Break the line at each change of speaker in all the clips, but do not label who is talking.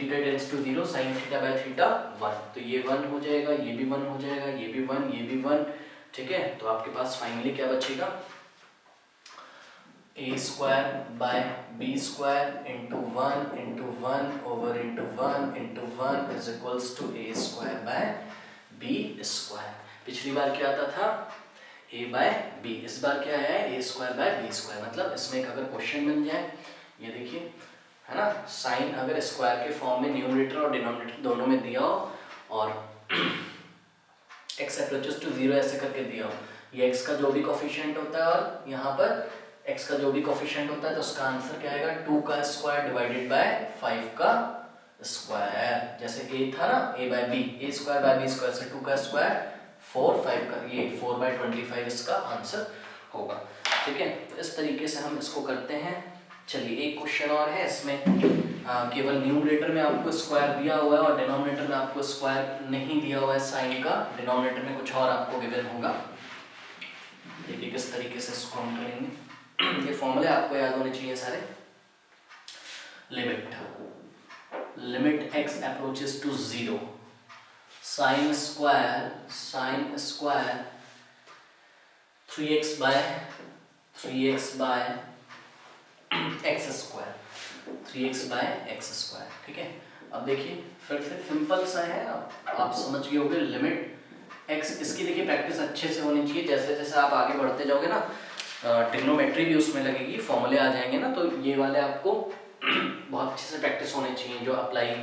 Theta tends to 0 sine theta by theta 1, तो ये 1 हो जाएगा, ये भी 1 हो जाएगा, ये भी 1, ये भी 1, ठीक है। तो आपके पास फाइनली क्या बचेगा, a square by b square into 1 over into 1 is equals to a square by b square. पिछली बार क्या आता था a बाय b, इस बार क्या है a square by b square. मतलब इसमें एक अगर क्वेश्चन बन जाए, ये देखिए है ना, साइन अगर स्क्वायर के फॉर्म में न्यूमरेटर और डिनोमिनेटर दोनों में दिया हो और x अप्रोचेस टू 0 ऐसे करके दिया हो, ये x का जो भी कोफिशिएंट होता है और यहाँ पर x का जो भी कोफिशिएंट होता है, तो उसका आंसर क्या आएगा 2 का स्क्वायर डिवाइडेड बाय 5 का स्क्वायर। जैसे a था ना a by b, a square by b square से 2 का स्क्वायर 4, 5 का ये 4 बाय 25 इसका आंसर होगा, ठीक है। तो इस तरीके से हम इसको करते हैं। चलिए एक क्वेश्चन और है, इसमें केवल न्यूमरेटर में आपको स्क्वायर दिया हुआ है और डिनोमिनेटर में आपको स्क्वायर नहीं दिया हुआ है साइन का, डिनोमिनेटर में कुछ और आपको गिवन होगा। देखिए किस तरीके से इसको हम करेंगे। ये फॉर्मूले आपको याद होने चाहिए सारे। Limit x approaches to 0 sine square 3x by x square, ठीक है। अब देखिए फिर से सिंपल सा है, आप समझ गए होंगे। लिमिट x, इसकी देखिए प्रैक्टिस अच्छे से होनी चाहिए। जैसे जैसे आप आगे बढ़ते जाओगे ना, ट्रिग्नोमेट्री भी उसमें लगेगी, फॉर्मूले आ जाएंगे ना, तो ये वाले आपको बहुत अच्छे से प्रैक्टिस होने चाहिए, जो अप्लाई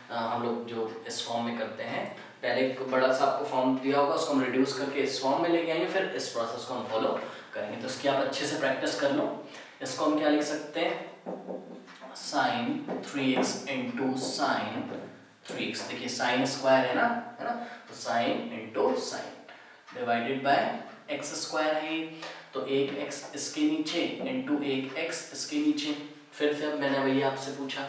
हम लोग जो इस फॉर्म में करते हैं। पहले एक बड़ा सा आपको फॉर्म दिया होगा, उसको हम रिड्यूस करके इस फॉर्म में लेके आएंगे, फिर इस प्रोसेस को हम फॉलो करेंगे। तो इसकी आप अच्छे से प्रैक्टिस कर लो। इसको हम क्या लिख सकते हैं, sign 3x into sine 3x। देखिए साइन स्क्वायर है ना, तो sine into sine divided by x square है, तो एक x इसके नीचे इंटू एक x इसके नीचे। फिर से अब मैंने वही आपसे पूछा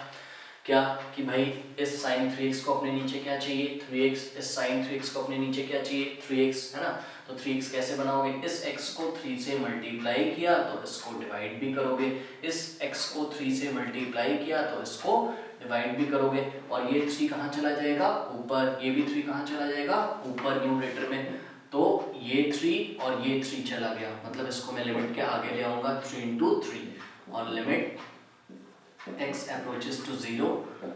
क्या कि भाई इस साइन 3x को अपने नीचे क्या चाहिए 3x, इस साइन 3x को अपने नीचे क्या चाहिए 3x, है ना। तो 3x कैसे बनाओगे, इस x को 3 से मल्टीप्लाई किया तो इसको डिवाइड भी करोगे, इस x को 3 से मल्टीप्लाई किया तो इसको डिवाइड भी करोगे, और ये 3 कहाँ चला जाएगा ऊपर, ये भी 3 कहाँ चला जाएगा ऊपर न्यूमरेटर में, तो ये 3 और ये 3 चला गया। मतलब इसको मैं लिमिट के आगे ले आऊंगा 3 इंटू 3, और लिमिट x अप्रोचेस टू 0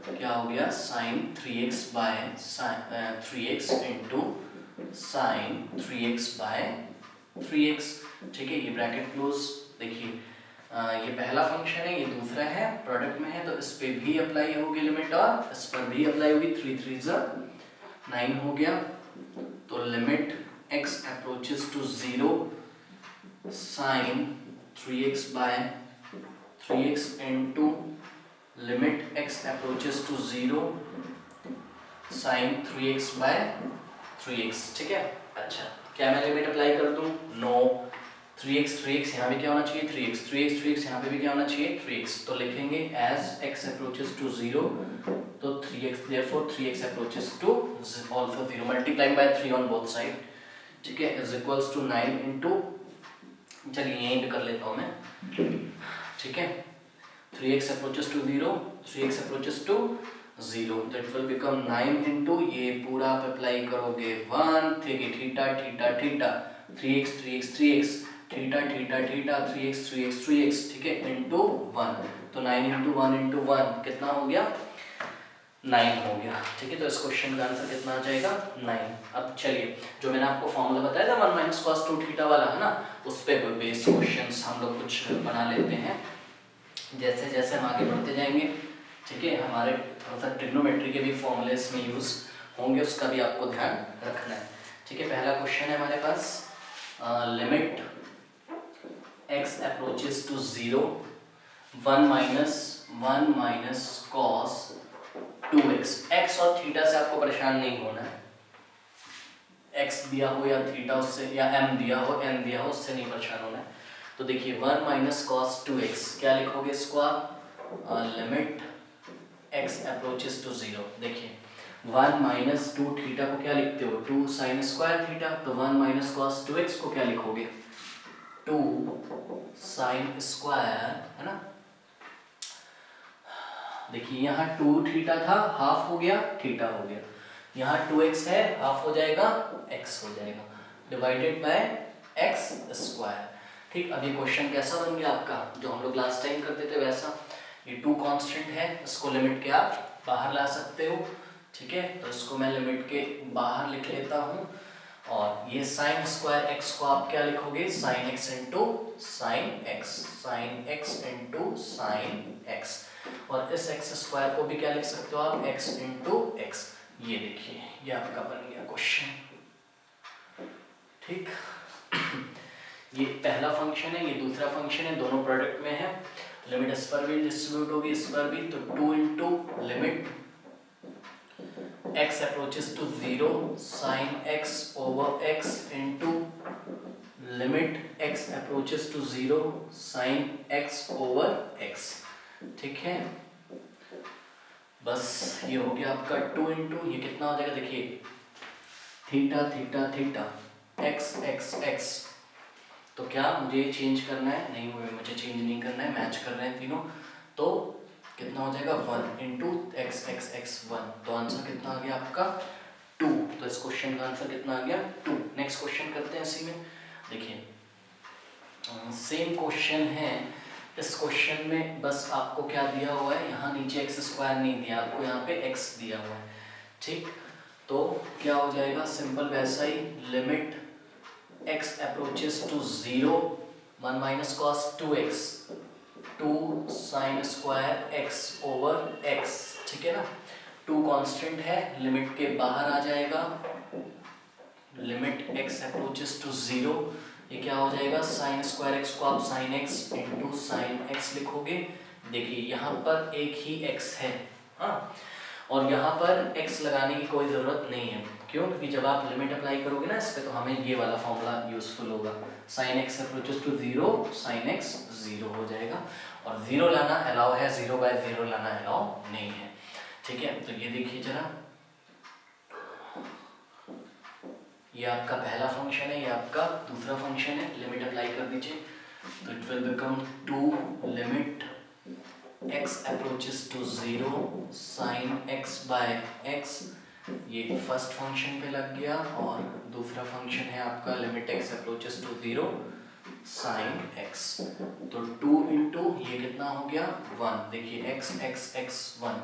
क्या हो गया sine 3x by 3x into sine 3x by 3x, ठीक है। ये ब्रैकेट क्लोज। देखिए ये पहला फंक्शन है, ये दूसरा है, प्रोडक्ट में है, तो इस पे भी अप्लाई होगी लिमिट और इस पर भी अप्लाई होगी। 3 3 9 हो गया, तो limit x approaches to 0 sine 3x by 3x into limit x approaches to 0 sine 3x by 3x, ठीक है। अच्छा क्या मैं लिमिट अप्लाई कर दूं, नो, 3x यहाँ भी क्या होना चाहिए 3x यहाँ पे भी क्या होना चाहिए 3x, तो लिखेंगे एज x अप्रोचेस टू 0, तो 3x therefore 3x approaches to also 0 multiplying by 3 on both side, ठीक है, इज इक्वल्स टू 9 इंटू, चलिए यहीं पे कर लेता हूँ मैं, ठीक है। 3x approaches to 0, 3x approaches to 0, that will become 9 into, ये पूरा आप अप्लाई करोगे 1, ठीक है, थीटा 3x थीटा 3x, ठीक है, इंटू 1, तो 9 इंटू 1 कितना हो गया 9 हो गया, ठीक है। तो इस क्वेश्चन का आंसर कितना आ जाएगा 9। अब चलिए जो मैंने आपको फॉर्मूला बताया था 1 माइनस कॉस 2 थीटा वाला, है ना, उस पे बेस क्वेश्चंस हम लोग कुछ बना लेते हैं जैसे जैसे हम आगे बढ़ते जाएंगे, ठीक है। हमारे थोड़ा सा ट्रिग्नोमेट्री के भी फॉर्मूले इसमें यूज होंगे, उसका भी आपको ध्यान रखना है, ठीक है। पहला क्वेश्चन है हमारे पास, limit x approaches to 0 1 minus cos 2x, x और थीटा से आपको परेशान नहीं होना है, x दिया हो या थीटा उससे, या m दिया हो n दिया हो, उससे नहीं परेशान होना है। तो देखिए 1 माइनस कॉस 2x क्या लिखोगे इसको आप, लिमिट x अप्रोचेस टू 0, देखिए 1 माइनस 2 थीटा को क्या लिखते हो 2 साइन स्क्वायर थीटा, तो 1 माइनस कॉस 2x को क्या लिखोगे 2 साइन स्क्वायर, है ना, देखिए यहाँ 2 थीटा था, हाफ हो गया, थीटा हो गया। यहाँ 2x है, हाफ हो जाएगा, x हो जाएगा, डिवाइडेड बाय एक्स स्क्वायर। ठीक, अब ये क्वेश्चन कैसा बन गया आपका, जो हम लोग लास्ट टाइम करते थे वैसा। ये 2 कांस्टेंट है, इसको लिमिट के आप बाहर ला सकते हो। ठीक है, तो इसको मैं लिमिट के बाहर लिख लेता हूँ। और ये साइन स्क्वायर एक्स को आप क्या लिखोगे, sine x into sine x, sine x into sine x. और इस एक्स स्क्वायर को भी क्या लिख सकते हो आप, एक्स इंटू एक्स। ये देखिए, ये आपका बन गया क्वेश्चन। ठीक, ये पहला फंक्शन है, ये दूसरा फंक्शन है, दोनों प्रोडक्ट में है। लिमिट इस पर भी डिस्ट्रीब्यूट होगी, इस पर भी। तो 2 into limit x approaches to 0 sin x over x into limit x approaches to 0 sin x over x। ठीक है, बस ये हो गया आपका 2 इंटू, ये कितना हो जाएगा देखिए, theta theta theta x x x। तो क्या मुझे चेंज करना है, नहीं मुझे चेंज नहीं करना है, मैच कर रहे हैं तीनों। तो कितना हो जाएगा 1 इंटू एक्स एक्स एक्स 1। तो आंसर कितना आ गया आपका 2। तो इस क्वेश्चन का आंसर कितना आ गया 2। नेक्स्ट क्वेश्चन करते हैं इसी में। देखिए सेम क्वेश्चन है। इस क्वेश्चन में बस आपको क्या दिया हुआ है, यहाँ नीचे एक्स स्क्वायर नहीं दिया आपको, यहाँ पे एक्स दिया हुआ है। ठीक, तो क्या हो जाएगा, सिंपल वैसा ही, limit x approaches to 0 1 minus cos 2x 2 sine square x over x. ठीक है ना, 2 कांस्टेंट है, लिमिट के बाहर आ जाएगा। लिमिट x अप्रोचेस टू 0, ये क्या हो जाएगा, साइन स्क्वायर एक्स को आप sine x into sine x लिखोगे। देखिए यहाँ पर एक ही x है, हाँ, और यहाँ पर x लगाने की कोई ज़रूरत नहीं है। क्यों, क्योंकि जब आप लिमिट अप्लाई करोगे ना इस पे, तो हमें ये वाला फॉर्मूला यूजफुल होगा। Sine x approaches to 0 sine x 0 हो जाएगा। और 0 लाना अलाउ है, 0/0 लाना अलाउ नहीं है। ठीक है, तो ये देखिए जरा, ये आपका पहला फंक्शन है, ये आपका दूसरा फंक्शन है। लिमिट अप्लाई कर दीजिए, तो it will become 2 limit x approaches to 0 sine x by x। ये फर्स्ट फंक्शन पे लग गया। और दूसरा फंक्शन है आपका limit x approaches to 0 sine x। तो 2 इंटू ये कितना हो गया 1। देखिए x x x 1,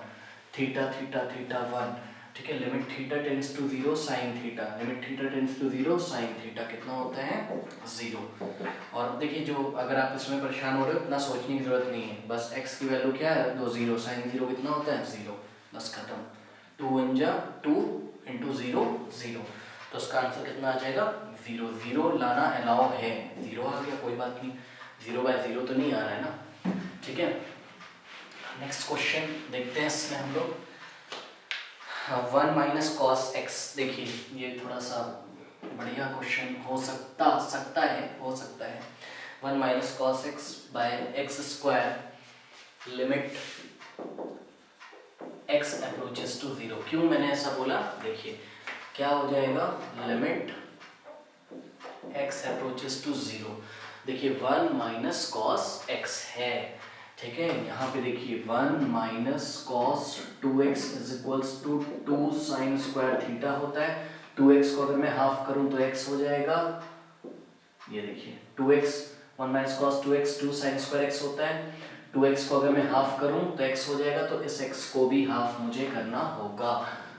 theta theta theta 1। ठीक है, limit theta tends to 0 sine theta, limit theta tends to 0 sine theta कितना होता है 0। और देखिए, जो अगर आप इसमें परेशान हो रहे हो, इतना सोचने की जरूरत नहीं है, बस x की वैल्यू क्या है 2 0 साइन 0 कितना होता है 0, बस खत्म। 2 1 जा 2 इंटू 0 0। तो उसका आंसर कितना आ जाएगा 0। 0 लाना अलाउ है, 0 आ गया, कोई बात नहीं, 0/0 तो नहीं आ रहा है ना। ठीक है, नेक्स्ट क्वेश्चन देखते हैं इसमें हम लोग। 1 माइनस कॉस एक्स। देखिए ये थोड़ा सा बढ़िया क्वेश्चन हो सकता है। 1 minus cos x by x square limit x approaches to 0। क्यों मैंने ऐसा बोला, देखिए क्या हो जाएगा, लिमिट x अप्रोचेस टू 0। देखिए 1 माइनस कॉस x है, ठीक है, यहाँ पे देखिए 1 minus cos 2x is equals to 2 sine square theta होता है। 2x को अगर मैं हाफ करूं तो x हो जाएगा, ये देखिए 2x, 1 minus cos 2x 2 sine square x होता है। 2x को अगर मैं हाफ करूं तो x हो जाएगा, तो इस x को भी हाफ मुझे करना होगा।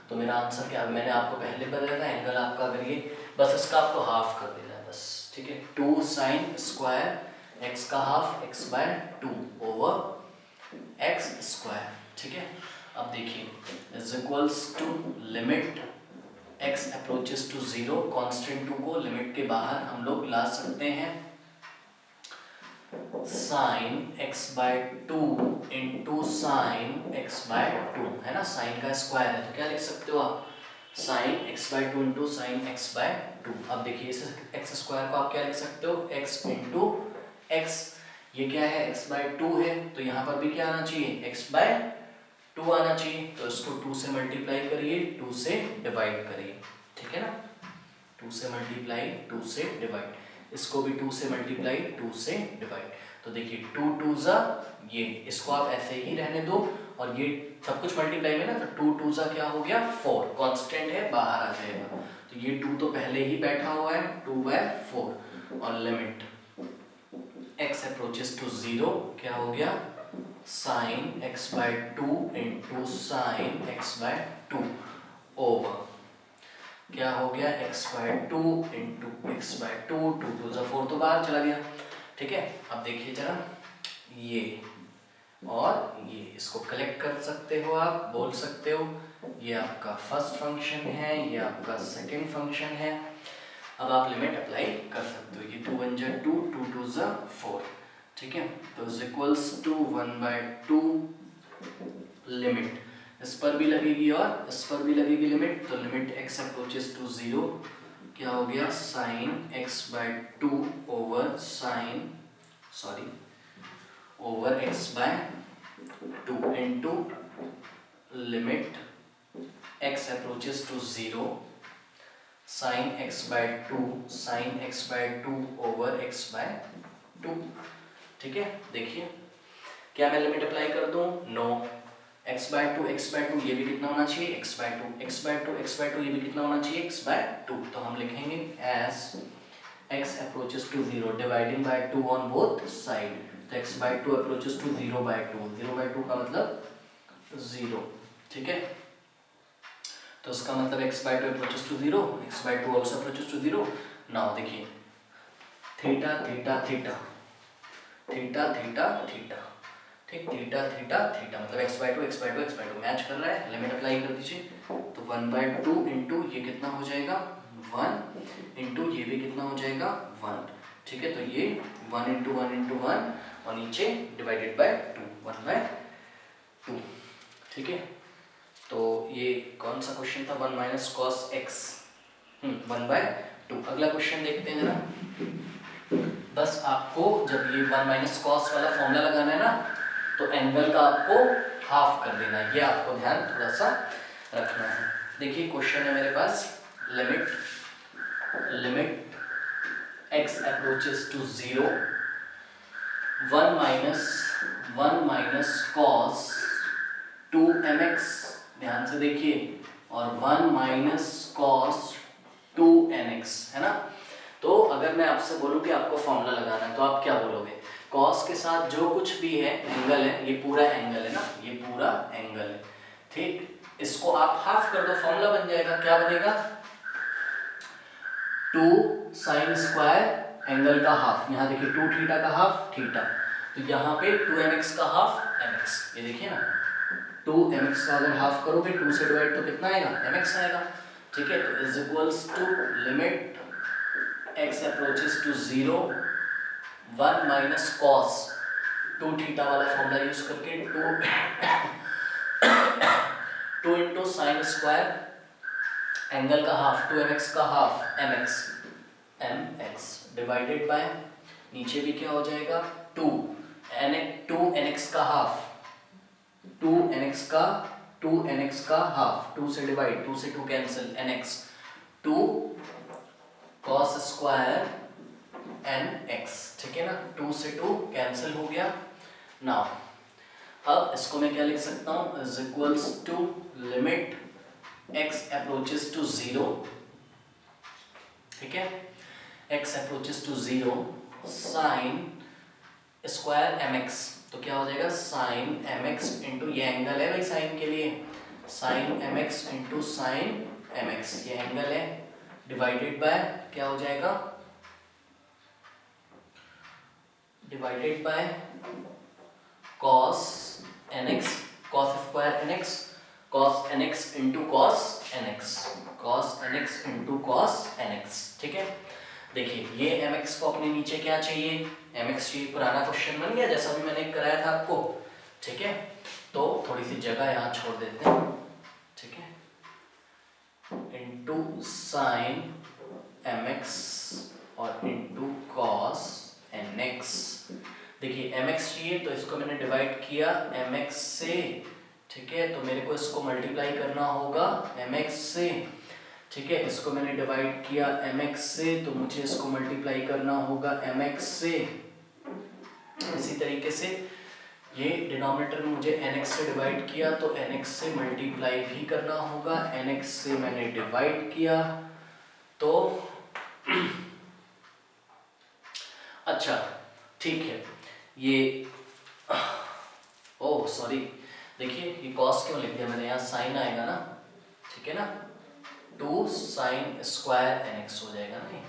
तो मेरा आंसर क्या, मैंने आपको पहले बताया था, एंगल आपका अगर ये, बस इसका आपको हाफ कर देना है बस। ठीक है, 2 साइन स्क्वायर x का half x/2 over x square. ठीक है, अब देखिए is equals to limit x approaches to 0, constant 2 को लिमिट के बाहर हम लोग ला सकते हैं। Sign x/2 into sine x/2 है ना, साइन का स्क्वायर है, तो क्या लिख सकते हो आप, sign x/2 into sine x/2। अब देखिए इस x स्क्वायर को आप क्या लिख सकते हो, x इंटू x। ये क्या है x/2 है, तो यहाँ पर भी क्या आना चाहिए x/2 आना चाहिए। तो इसको 2 से मल्टीप्लाई करिए, 2 से डिवाइड करिए, ठीक है ना, 2 से मल्टीप्लाई 2 से डिवाइड, इसको भी 2 से मल्टीप्लाई 2 से डिवाइड। तो देखिए 2 2 जा, ये इसको आप ऐसे ही रहने दो, और ये सब कुछ मल्टीप्लाई में ना, तो 2 2 सा क्या हो गया 4, कांस्टेंट है बाहर आ जाएगा, तो ये 2 तो पहले ही बैठा हुआ है 2/4, और लिमिट x अप्रोचेस टू 0 क्या हो गया sin x/2 into sin x/2 over क्या हो गया x/2 इंटू x/2, 2 2 सा 4 तो बाहर चला गया, ठीक है। अब देखिए जरा ये और ये, इसको कलेक्ट कर सकते हो आप, बोल सकते हो ये आपका फर्स्ट फंक्शन है, ये आपका सेकंड फंक्शन है। अब आप लिमिट अप्लाई कर सकते हो, ये 2 1 जा 2, 2 2 जा 4, ठीक है। तो इज इक्वल्स टू 1/2 लिमिट, इस पर भी लगेगी और इस पर भी लगेगी लिमिट, तो लिमिट x अप्रोचेस टू 0 क्या हो गया sin x/2 over x/2 into limit x approaches to 0 sin x/2 over x/2, ठीक है। देखिए क्या मैं लिमिट अप्लाई कर दूं, नो, x/2 ये भी कितना होना चाहिए x/2 ये भी कितना होना चाहिए x/2, तो हम लिखेंगे as x approaches to 0 dividing by 2 on both side, तो x/2 अप्रोचेस टू 0/2 का मतलब 0, ठीक है। तो इसका मतलब x/2 approaches to 0, x/2 also approaches to 0। Now देखिए theta theta theta theta theta theta, ठीक, थीटा थीटा थीटा मतलब x/2 मैच कर रहा है, लिमिट अप्लाई कर दीजिए, तो 1/2 इंटू ये कितना हो जाएगा 1 इंटू ये भी कितना हो जाएगा 1, ठीक है। तो ये 1 इंटू 1 इंटू 1 और नीचे डिवाइडेड बाय 2, 1/2, ठीक है। तो ये कौन सा क्वेश्चन था, 1 माइनस कॉस एक्स 1/2। अगला क्वेश्चन देखते हैं जरा। बस आपको जब ये 1 माइनस कॉस वाला फॉर्मूला लगाना है ना, तो एंगल का आपको हाफ कर देना है, ये आपको ध्यान थोड़ा सा रखना है। देखिए क्वेश्चन है मेरे पास, limit x approaches to 0 1 minus cos 2mx, ध्यान से देखिए, और 1 माइनस कॉस 2nx, है ना। तो अगर मैं आपसे बोलूं कि आपको फॉर्मूला लगाना है, तो आप क्या बोलोगे, कॉस के साथ जो कुछ भी है एंगल है, ये पूरा एंगल है ना, ये पूरा एंगल है, ठीक, इसको आप हाफ कर दो, फॉर्मूला बन जाएगा, क्या बनेगा 2 sin स्क्वायर एंगल का हाफ, यहाँ देखिए 2 थीटा का हाफ थीटा, तो यहाँ पे 2mx का हाफ mx, ये देखिए ना 2mx का अगर हाफ करोगे 2 से डिवाइड तो कितना आएगा mx आएगा, ठीक है। तो is equals to limit x approaches to 0 1 minus cos 2 theta वाला फॉर्मूला यूज करके 2 इंटू साइन स्क्वायर एंगल का हाफ 2mx का हाफ mx डिवाइडेड बाय नीचे भी क्या हो जाएगा 2nx का हाफ 2nx का हाफ 2 से डिवाइड 2 से 2 cancel nx 2 cos square nx, ठीक है ना, 2 से 2 कैंसिल हो गया। नाउ अब इसको मैं क्या लिख सकता हूँ, is equals to limit x approaches to 0, ठीक है, x approaches to 0 sine square mx, तो क्या हो जाएगा साइन mx इंटू ये एंगल है भाई साइन के लिए, sine mx into sine mx, ये एंगल है, डिवाइडेड बाय क्या हो जाएगा, divided by cos nx, cos square nx, cos nx into cos nx, cos nx into cos nx, ठीक है। देखिए ये mx को अपने नीचे क्या चाहिए, mx चाहिए, पुराना क्वेश्चन बन गया जैसा भी मैंने कराया था आपको, ठीक है। तो थोड़ी सी जगह यहाँ छोड़ देते हैं, ठीक है, इंटू साइन mx और इंटू cos nx। देखिए mx चाहिए तो इसको मैंने डिवाइड किया mx से, ठीक है, तो मेरे को इसको मल्टीप्लाई करना होगा mx से, ठीक है, इसको मैंने डिवाइड किया mx से, तो मुझे इसको मल्टीप्लाई करना होगा mx से। इसी तरीके से ये डिनोमिनेटर में मुझे nx से डिवाइड किया तो nx से मल्टीप्लाई भी करना होगा, nx से मैंने डिवाइड किया तो अच्छा ठीक है। ये ओह सॉरी, देखिए ये कॉस क्यों लिख दिया मैंने, यहाँ साइन आएगा ना, ठीक है ना, 2 साइन स्क्वायर nx हो जाएगा ना ये,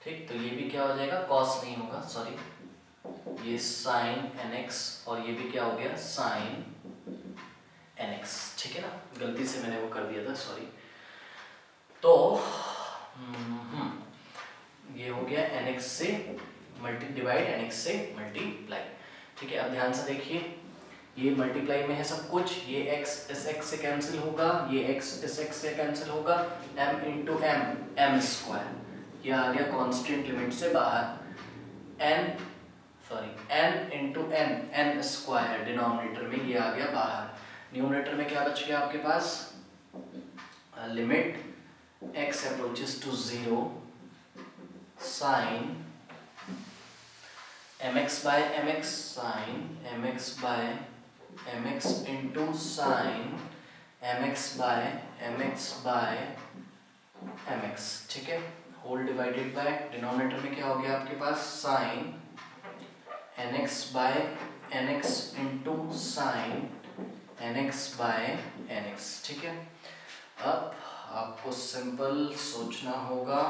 ठीक। तो ये भी क्या हो जाएगा, कॉस नहीं होगा, सॉरी, ये साइन nx और ये भी क्या हो गया, साइन nx, ठीक है ना, गलती से मैंने वो कर दिया था, सॉरी। तो ये हो गया nx से डिवाइड nx से मल्टीप्लाई, ठीक है। अब ध्यान से देखिए, ये मल्टीप्लाई में है सब कुछ, ये x इस x से कैंसिल होगा, ये x इस x से कैंसिल होगा, m इंटू m स्क्वायर, ये आ गया कांस्टेंट लिमिट से बाहर, n into n square denominator में ये आ गया बाहर, न्यूमरेटर में क्या बच गया आपके पास, limit x approaches to 0 sine mx by mx sine mx by mx into sine mx by mx, ठीक है, होल डिवाइडेड बाय डिनोमिनेटर में क्या हो गया आपके पास, sine nx by nx into sine nx by nx, ठीक है। अब आपको सिंपल सोचना होगा,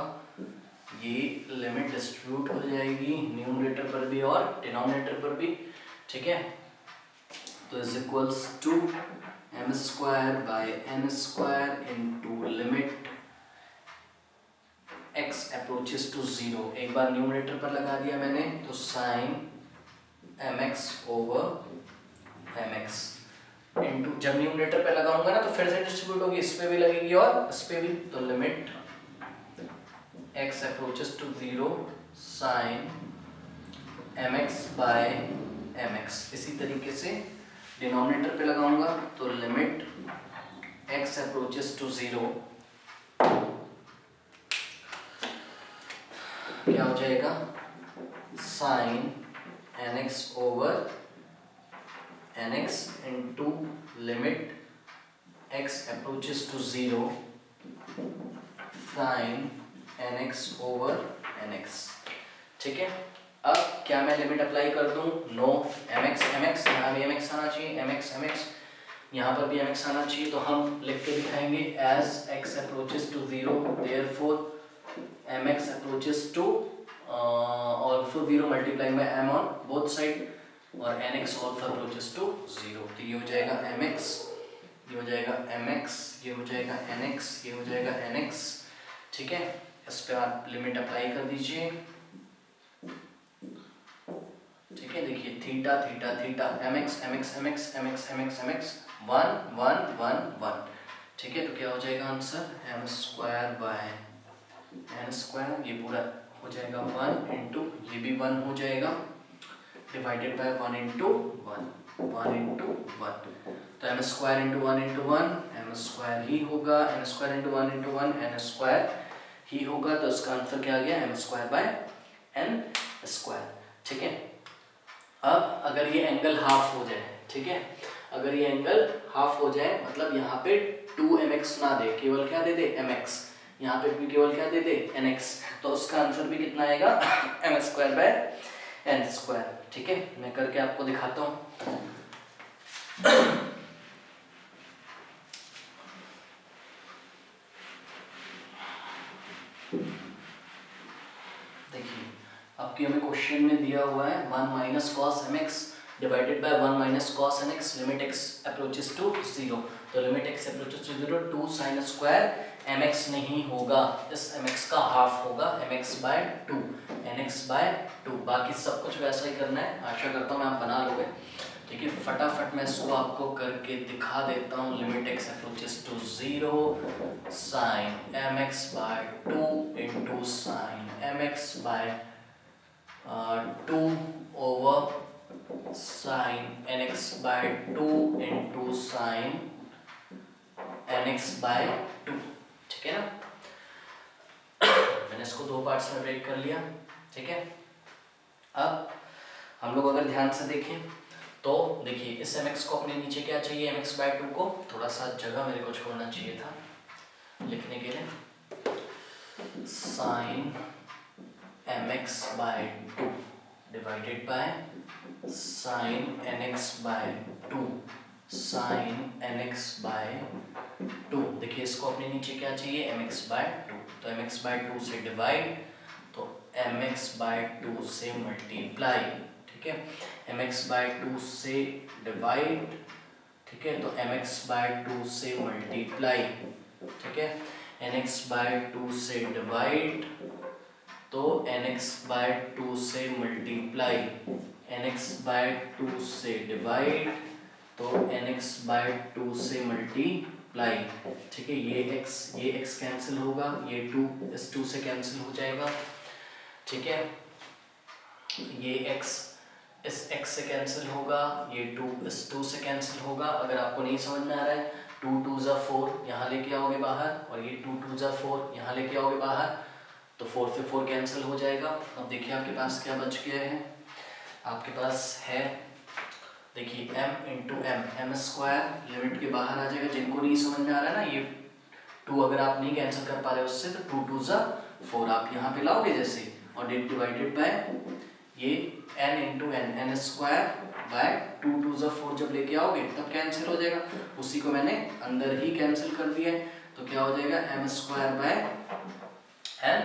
ये लिमिट डिस्ट्रीब्यूट हो जाएगी न्यूमरेटर पर भी और डिनोमिनेटर पर भी, ठीक है। तो is equals to m square by n square into limit x approaches to 0, एक बार न्यूमरेटर पर लगा दिया मैंने तो sine mx over mx into, जब न्यूमरेटर पे लगाऊंगा ना तो फिर से डिस्ट्रीब्यूट होगी, इस पे भी लगेगी और इस पे भी, तो limit x approaches to 0 sine mx by mx, इसी तरीके से डिनोमिनेटर पे लगाऊंगा तो लिमिट x अप्रोचेस टू 0 क्या हो जाएगा, sine nx over nx into limit x approaches to 0 sine nx over nx, ठीक है। अब क्या मैं लिमिट अप्लाई कर दूं, नो, mx यहाँ भी mx आना चाहिए, mx यहाँ पर भी mx आना चाहिए, तो हम लिख के दिखाएंगे as x approaches to 0 therefore mx approaches to also 0 multiplying by m on both side और nx ऑल्सो अप्रोचेस टू 0, तो ये हो जाएगा mx, ये हो जाएगा mx, ये हो जाएगा nx, ये हो जाएगा nx, ठीक है। इस पे आप लिमिट अप्लाई कर दीजिए, ठीक है। देखिए थीटा थीटा थीटा mx 1, ठीक है। तो क्या हो जाएगा answer, m square by n square, ये पूरा हो जाएगा 1 इंटू, ये भी 1 हो जाएगा, डिवाइडेड बाय 1 इंटू 1, तो m square into 1 into 1 m square ही होगा, n square into 1 into 1 n square ही होगा, तो इसका आंसर क्या आ गया, m square by n square, ठीक है। अब अगर ये एंगल हाफ हो जाए, ठीक है, अगर ये एंगल हाफ हो जाए मतलब यहाँ पे 2mx ना दे, केवल क्या दे दे, mx, यहाँ पे भी केवल क्या दे दे, nx, तो उसका आंसर भी कितना आएगा, m square by n square, ठीक है। मैं करके आपको दिखाता हूँ। देखिए आपके हमें क्वेश्चन में दिया हुआ है 1 minus cos mx divided by 1 minus cos nx, limit x approaches to 0, तो limit x approaches to 0 2 sine square mx नहीं होगा, इस mx का हाफ होगा, mx बाय 2 nx बाय 2, बाकी सब कुछ वैसा ही करना है, आशा करता हूँ मैं आप बना लोगे, ठीक है। फटाफट मैं इसको आपको करके दिखा देता हूँ, limit x approaches to 0 sine mx by 2 into sine mx by 2 over sine nx by 2 into sine nx by 2, ठीक है ना। मैंने इसको दो पार्ट्स में ब्रेक कर लिया, ठीक है। अब हम लोग अगर ध्यान से देखें तो देखिए इस mx को अपने नीचे क्या चाहिए, mx/2 को, थोड़ा सा जगह मेरे को छोड़ना चाहिए था लिखने के लिए, sine mx/2 divided by sine nx/2 sine nx/2। देखिए इसको अपने नीचे क्या चाहिए, mx/2, तो mx/2 से डिवाइड, तो mx/2 से मल्टीप्लाई, ठीक है, mx/2 से डिवाइड, ठीक है, तो mx/2 से मल्टीप्लाई, ठीक है, nx/2 से डिवाइड, तो nx/2 से मल्टीप्लाई, nx/2 से डिवाइड, तो nx/2 से मल्टीप्लाई, ठीक है, ये x कैंसिल होगा, ये 2 इस 2 से कैंसिल हो जाएगा, ठीक है, ये x इस x से कैंसिल होगा, ये 2 इस 2 से कैंसिल होगा। अगर आपको नहीं समझ में आ रहा है, 2 2 ज़ा 4 यहाँ लेके आओगे बाहर, और ये 2 2 ज़ा 4 यहाँ लेके आओगे बाहर, तो 4 से 4 कैंसिल हो जाएगा। अब देखिए आपके पास क्या बच गया है, आपके पास है, देखिए m into m square, limit के बाहर आ जाएगा। जिनको नहीं समझ में आ रहा है ना, ये 2 अगर आप नहीं कैंसिल कर पा रहे उससे, तो 2 2 ज़ा 4 आप यहाँ पे लाओगे जैसे, और डिवाइडेड बाय ये n into n square by 2 2 ज़ा 4 जब लेके आओगे तब कैंसिल हो जाएगा। उसी को मैंने अंदर ही कैंसिल कर दिया है, तो क्या हो जाएगा, m square by n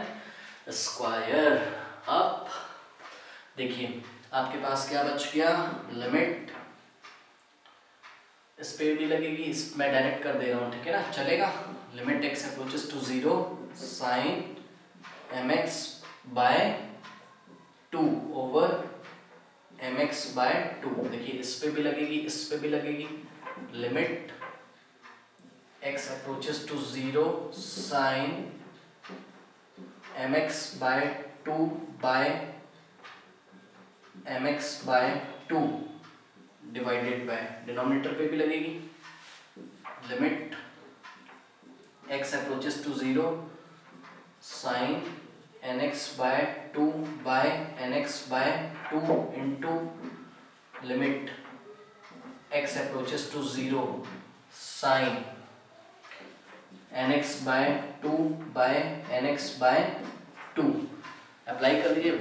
square. अब देखिए आपके पास क्या बच गया, लिमिट इस पे भी लगेगी, इस मैं डायरेक्ट कर दे रहा हूँ, ठीक है ना, चलेगा। Limit x approaches to 0 sine mx/2 over mx/2। देखिए इस पे भी लगेगी, इस पे भी लगेगी, limit x approaches to 0 sine mx/2 by mx/2 divided by, denominator पे भी लगेगी, limit x approaches to 0 sine nx/2 by nx/2 into limit x approaches to 0 sine nx/2 by nx/2। Apply कर दीजिए 1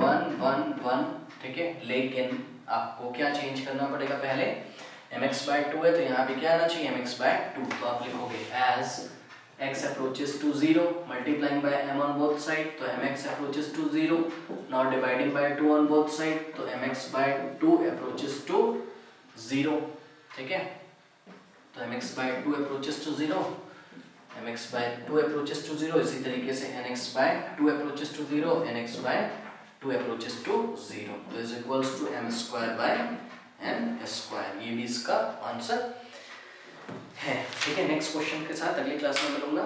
1 1 1, ठीक है, लेकिन आपको क्या चेंज करना पड़ेगा, पहले mx/2 है तो यहाँ पे क्या आना चाहिए, mx/2, तो आप लिखोगे as x approaches to 0 multiplying by m on both side, तो mx approaches to 0, not dividing by 2 on both side, तो mx/2 अप्रोचेस टू 0, ठीक है, तो mx/2 approaches to 0, mx/2 approaches to 0, इसी तरीके से nx/2 approaches to 0, nx/2 approaches to 0, तो is equals to m square by n square. ये भी इसका आंसर है, ठीक है। नेक्स्ट क्वेश्चन के साथ अगली क्लास में मिलूंगा।